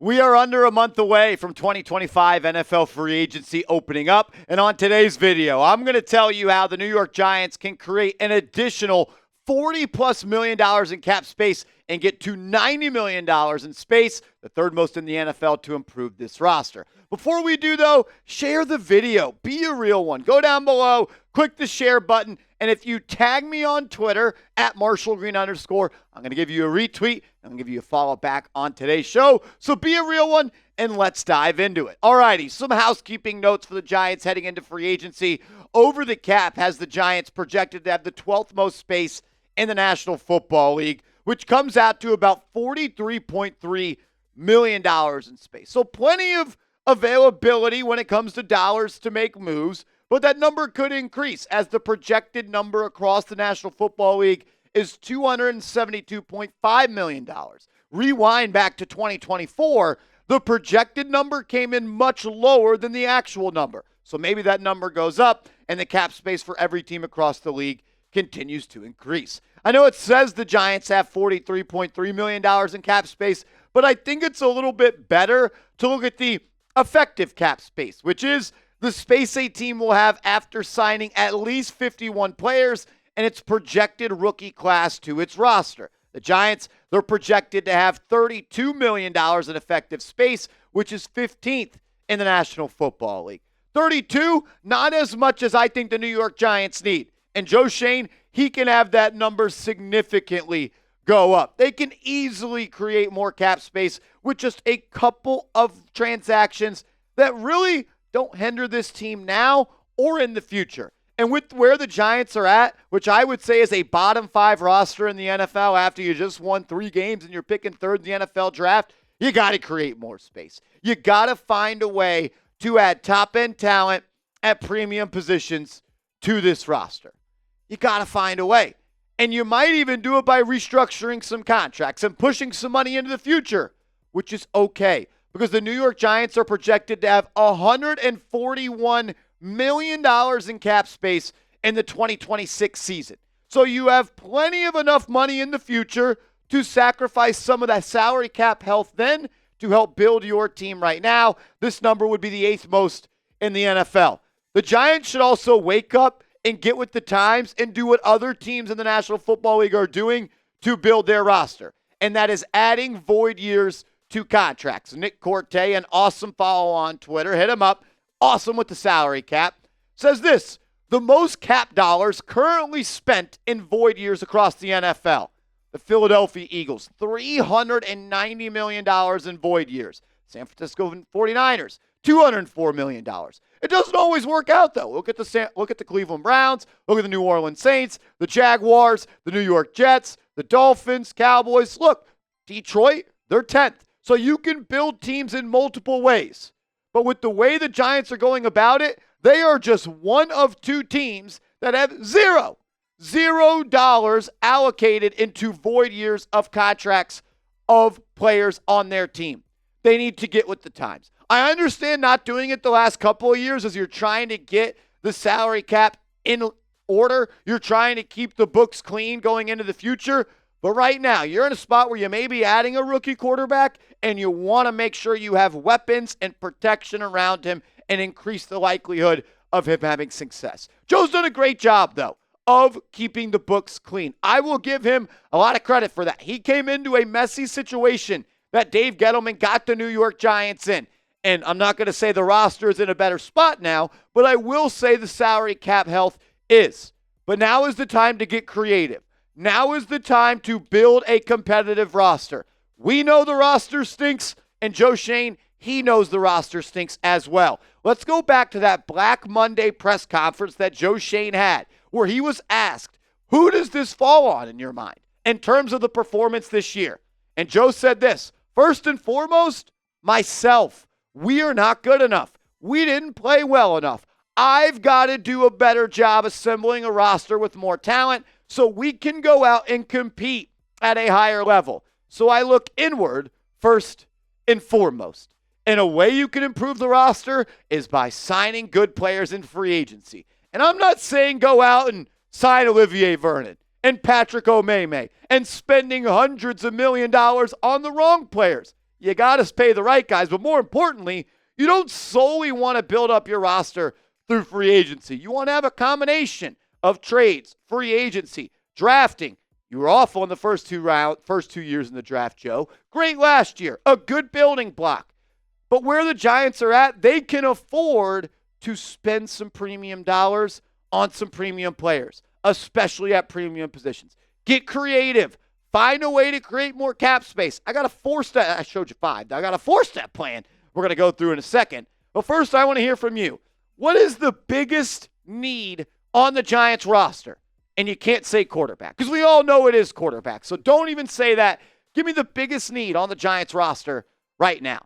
We are under a month away from 2025 NFL free agency opening up. And on today's video, I'm going to tell you how the New York Giants can create an additional $40+ million in cap space and get to $90 million in space, the third most in the NFL, to improve this roster. Before we do, though, share the video. Be a real one. Go down below, click the share button, and if you tag me on Twitter at @MarshallGreen_, I'm going to give you a retweet. I'm going to give you a follow back on today's show. So be a real one, and let's dive into it. All righty, some housekeeping notes for the Giants heading into free agency. Over the cap has the Giants projected to have the 12th most space in the National Football League, which comes out to about $43.3 million in space. So plenty of availability when it comes to dollars to make moves, but that number could increase as the projected number across the National Football League is $272.5 million. Rewind back to 2024, the projected number came in much lower than the actual number. So maybe that number goes up and the cap space for every team across the league continues to increase. I know it says the Giants have $43.3 million in cap space, but I think it's a little bit better to look at the effective cap space, which is the space a team will have after signing at least 51 players and its projected rookie class to its roster. The Giants, they're projected to have $32 million in effective space, which is 15th in the National Football League. 32, not as much as I think the New York Giants need. And Joe Schoen, he can have that number significantly go up. They can easily create more cap space with just a couple of transactions that really don't hinder this team now or in the future. And with where the Giants are at, which I would say is a bottom 5 roster in the NFL after you just won 3 games and you're picking third in the NFL draft, you got to create more space. You got to find a way to add top-end talent at premium positions to this roster. You got to find a way. And you might even do it by restructuring some contracts and pushing some money into the future, which is okay because the New York Giants are projected to have $141 million in cap space in the 2026 season. So you have plenty of enough money in the future to sacrifice some of that salary cap health then to help build your team right now. This number would be the 8th most in the NFL. The Giants should also wake up and get with the times and do what other teams in the National Football League are doing to build their roster. And that is adding void years to contracts. Nick Corte, an awesome follow on Twitter, hit him up, awesome with the salary cap, says this: the most cap dollars currently spent in void years across the NFL. The Philadelphia Eagles, $390 million in void years. San Francisco 49ers, $204 million. It doesn't always work out, though. Look at the Cleveland Browns. Look at the New Orleans Saints, the Jaguars, the New York Jets, the Dolphins, Cowboys. Look, Detroit, they're 10th. So you can build teams in multiple ways. But with the way the Giants are going about it, they are just one of 2 teams that have $0 allocated into void years of contracts of players on their team. They need to get with the times. I understand not doing it the last couple of years as you're trying to get the salary cap in order. You're trying to keep the books clean going into the future. But right now, you're in a spot where you may be adding a rookie quarterback and you want to make sure you have weapons and protection around him and increase the likelihood of him having success. Joe's done a great job, though, of keeping the books clean. I will give him a lot of credit for that. He came into a messy situation that Dave Gettleman got the New York Giants in. And I'm not going to say the roster is in a better spot now, but I will say the salary cap health is. But now is the time to get creative. Now is the time to build a competitive roster. We know the roster stinks, and Joe Schoen, he knows the roster stinks as well. Let's go back to that Black Monday press conference that Joe Schoen had, where he was asked, who does this fall on in your mind in terms of the performance this year? And Joe said this: first and foremost, myself. We are not good enough. We didn't play well enough. I've got to do a better job assembling a roster with more talent so we can go out and compete at a higher level. So I look inward first and foremost. And a way you can improve the roster is by signing good players in free agency. And I'm not saying go out and sign Olivier Vernon and Patrick Omameh and spending hundreds of $1 million on the wrong players. you got to pay the right guys. But more importantly, you don't solely want to build up your roster through free agency. You want to have a combination of trades, free agency, drafting. You were awful in the first two years in the draft, Joe. Great last year. A good building block. But where the Giants are at, they can afford to spend some premium dollars on some premium players, especially at premium positions. Get creative. Find a way to create more cap space. I got a four-step. I showed you five. I got a four-step plan we're going to go through in a second. But first, I want to hear from you. What is the biggest need on the Giants roster? And you can't say quarterback because we all know it is quarterback. So don't even say that. Give me the biggest need on the Giants roster right now.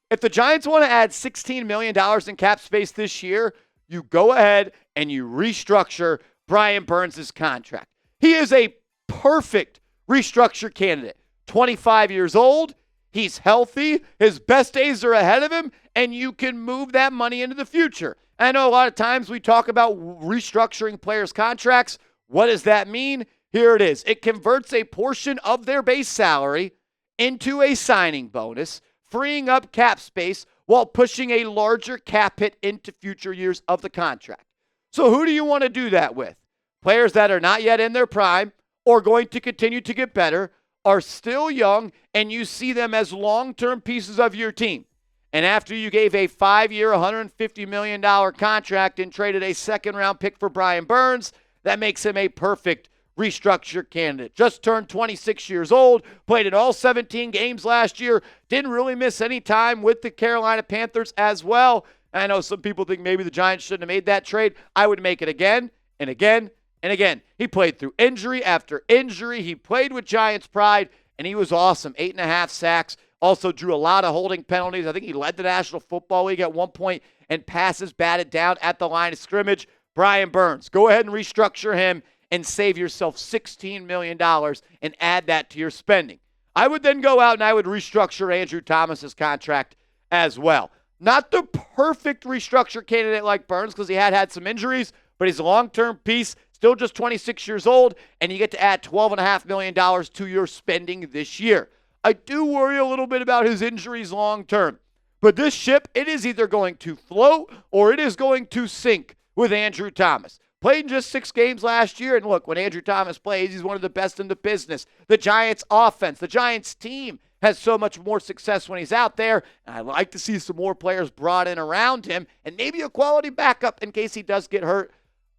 If the Giants want to add $16 million in cap space this year, you go ahead and you restructure Brian Burns' contract. He is a perfect restructure candidate. 25 years old. He's healthy. His best days are ahead of him, and you can move that money into the future. I know a lot of times we talk about restructuring players' contracts. What does that mean? Here it is. It converts a portion of their base salary into a signing bonus, freeing up cap space while pushing a larger cap hit into future years of the contract. So who do you want to do that with? Players that are not yet in their prime or going to continue to get better, are still young, and you see them as long-term pieces of your team. And after you gave a 5-year, $150 million contract and traded a second-round pick for Brian Burns, that makes him a perfect restructure candidate. Just turned 26 years old, played in all 17 games last year, didn't really miss any time with the Carolina Panthers as well. I know some people think maybe the Giants shouldn't have made that trade. I would make it again and again and again. He played through injury after injury. He played with Giants pride, and he was awesome. 8.5 sacks. Also drew a lot of holding penalties. I think he led the National Football League at one point and passes batted down at the line of scrimmage. Brian Burns, go ahead and restructure him and save yourself $16 million and add that to your spending. I would then go out and I would restructure Andrew Thomas's contract as well. Not the perfect restructure candidate like Burns because he had some injuries, but he's a long-term piece, still just 26 years old, and you get to add $12.5 million to your spending this year. I do worry a little bit about his injuries long-term, but this ship, it is either going to float or it is going to sink with Andrew Thomas. Played in just 6 games last year, and look, when Andrew Thomas plays, he's one of the best in the business. The Giants' offense, the Giants' team has so much more success when he's out there, and I'd like to see some more players brought in around him, and maybe a quality backup in case he does get hurt.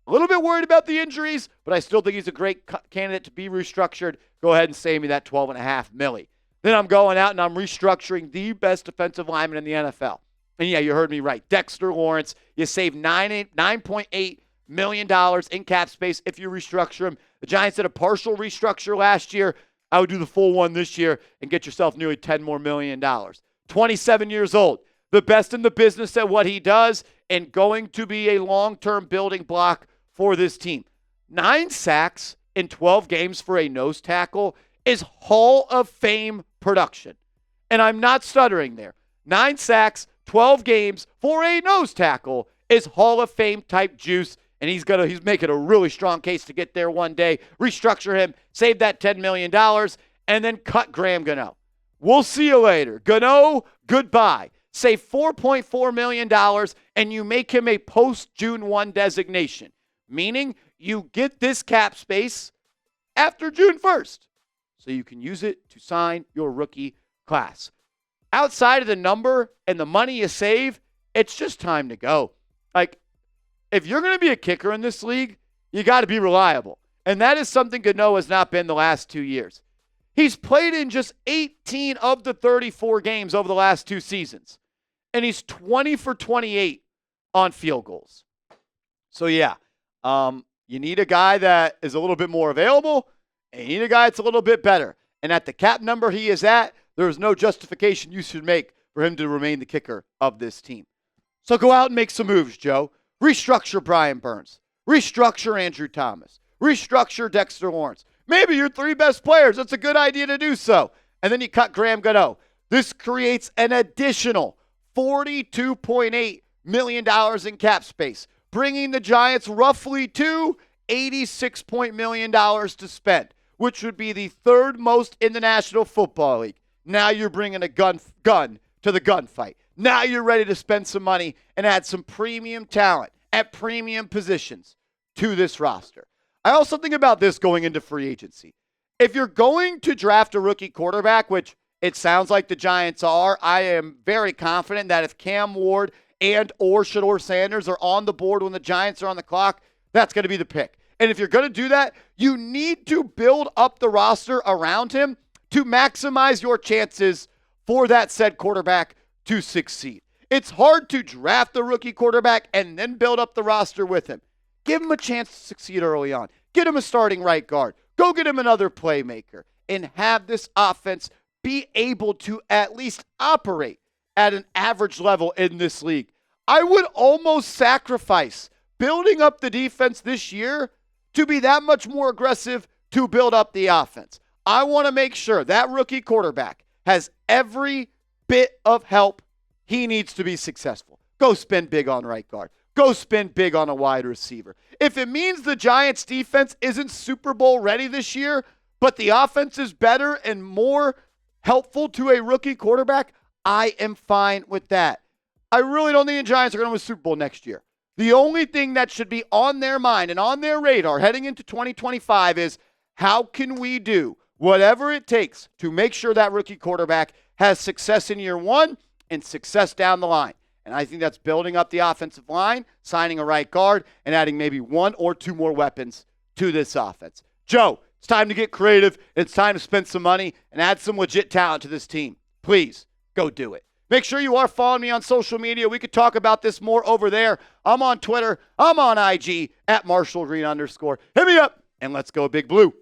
A little bit worried about the injuries, but I still think he's a great candidate to be restructured. Go ahead and save me that $12.5 million. Then I'm going out and I'm restructuring the best defensive lineman in the NFL. And yeah, you heard me right. Dexter Lawrence. You save $9.8 million in cap space if you restructure him. The Giants did a partial restructure last year. I would do the full one this year and get yourself nearly $10 more million. 27 years old. The best in the business at what he does and going to be a long-term building block for this team. 9 sacks in 12 games for a nose tackle is Hall of Fame production. And I'm not stuttering there. 9 sacks, 12 games for a nose tackle is Hall of Fame type juice. And he's making a really strong case to get there one day. Restructure him, save that $10 million, and then cut Graham Gano. We'll see you later. Gano, goodbye. Save $4.4 million, and you make him a post-June 1 designation, meaning you get this cap space after June 1st, so you can use it to sign your rookie class. Outside of the number and the money you save, it's just time to go. Like, if you're going to be a kicker in this league, you got to be reliable. And that is something Gano has not been the last 2 years. He's played in just 18 of the 34 games over the last 2 seasons. And he's 20 for 28 on field goals. So, yeah, you need a guy that is a little bit more available, and you need a guy that's a little bit better. And at the cap number he is at, there is no justification you should make for him to remain the kicker of this team. So go out and make some moves, Joe. Restructure Brian Burns. Restructure Andrew Thomas. Restructure Dexter Lawrence. Maybe your 3 best players. It's a good idea to do so. And then you cut Graham Gano. This creates an additional $42.8 million in cap space, bringing the Giants roughly to $86 million to spend, which would be the 3rd most in the National Football League. Now you're bringing a gun to the gunfight. Now you're ready to spend some money and add some premium talent at premium positions to this roster. I also think about this going into free agency. If you're going to draft a rookie quarterback, which it sounds like the Giants are, I am very confident that if Cam Ward and or Shedeur Sanders are on the board when the Giants are on the clock, that's going to be the pick. And if you're going to do that, you need to build up the roster around him to maximize your chances for that said quarterback to succeed. It's hard to draft the rookie quarterback and then build up the roster with him. Give him a chance to succeed early on. Get him a starting right guard. Go get him another playmaker and have this offense be able to at least operate at an average level in this league. I would almost sacrifice building up the defense this year to be that much more aggressive to build up the offense. I want to make sure that rookie quarterback has every bit of help he needs to be successful. Go spend big on right guard. Go spend big on a wide receiver. If it means the Giants defense isn't Super Bowl ready this year, but the offense is better and more helpful to a rookie quarterback, I am fine with that. I really don't think the Giants are going to win a Super Bowl next year. The only thing that should be on their mind and on their radar heading into 2025 is how can we do whatever it takes to make sure that rookie quarterback has success in year one and success down the line. And I think that's building up the offensive line, signing a right guard, and adding maybe one or two more weapons to this offense. Joe, it's time to get creative. It's time to spend some money and add some legit talent to this team. Please, go do it. Make sure you are following me on social media. We could talk about this more over there. I'm on Twitter. I'm on IG at @MarshallGreen_. Hit me up, and let's go Big Blue.